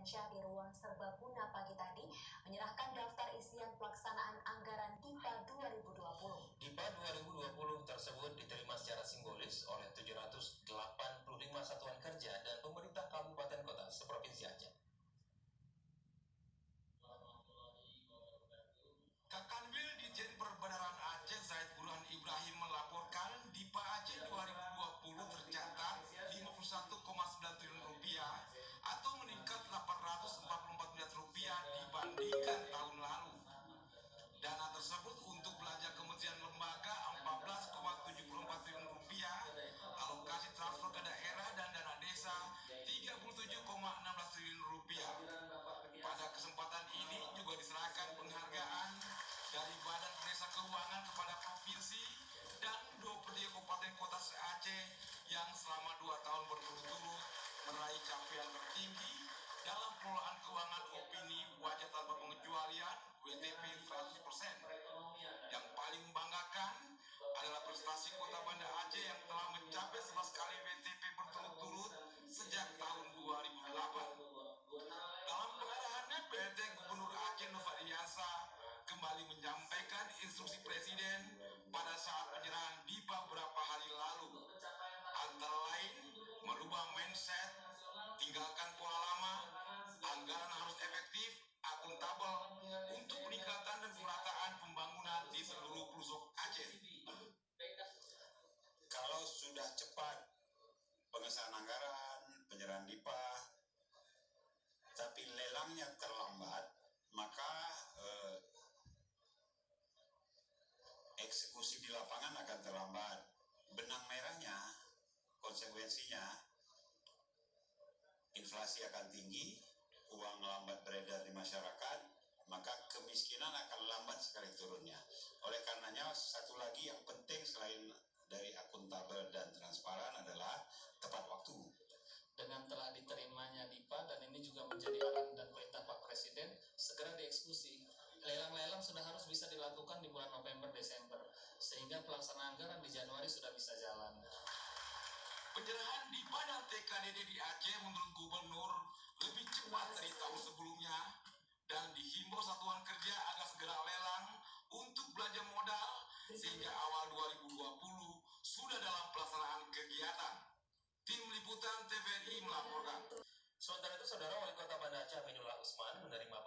Ardiansyah di ruang serbaguna pagi tadi menyerahkan daftar isian pelaksanaan anggaran DIPA 2020. DIPA 2020 tersebut diterima secara simbolis oleh 785 satuan kerja dan pemerintah kabupaten kota seprovinsi Aceh. Kakanwil Ditjen Perbenaran Aceh Zaid Burhan Ibrahim melaporkan DIPA Aceh 2020 tercatat 51,9 triliun rupiah atau meningkat 844 miliar rupiah dibandingkan tahun lalu. Dana tersebut untuk belanja kementerian lembaga 14,74 triliun rupiah, alokasi transfer ke daerah dan dana desa 37,16 triliun rupiah. Pada kesempatan ini juga diserahkan penghargaan dari Badan Desa Keuangan kepada provinsi dan 23 kabupaten kota se-Aceh yang selama 2 tahun berturut-turut meraih capaian tertinggi dalam pengelolaan keuangan opini wajah tanpa pengecualian WTP 100%. Yang paling membanggakan adalah prestasi Kota Banda Aceh yang telah mencapai 11 kali WTP berturut-turut sejak tahun 2008. Dalam pengarahannya, PLT Gubernur Aceh Nova Ilyasa kembali menyampaikan instruksi Presiden pada saat penyerahan DIPA beberapa hari lalu. Antara lain, merubah mindset, tinggalkan pola lama, anggaran harus efektif, akuntabel untuk peningkatan dan pemerataan pembangunan di seluruh pelosok Aceh. Kalau sudah cepat pengesahan anggaran, penyerahan DIPA, tapi lelangnya terlambat, maka eksekusi di lapangan akan terlambat. Benang merahnya, konsekuensinya, inflasi akan tinggi, uang lambat beredar di masyarakat, maka kemiskinan akan lambat sekali turunnya. Oleh karenanya, satu lagi yang penting selain dari akuntabel dan transparan adalah tepat waktu. Dengan telah diterimanya DIPA dan ini juga menjadi arahan dan perintah Pak Presiden, segera dieksekusi. Lelang-lelang sudah harus bisa dilakukan di bulan November-Desember, sehingga pelaksanaan anggaran di Januari sudah bisa jalan. Penyerahan DIPA dan TKDD di Aceh menurut Gubernur lebih cepat dari tahun sebelumnya dan dihimbau satuan kerja agar segera lelang untuk belanja modal sehingga awal 2020 sudah dalam pelaksanaan kegiatan. Tim Liputan TVRI melaporkan. Sementara itu, Saudara Wali Kota Banda Aceh Aminullah Usman menerima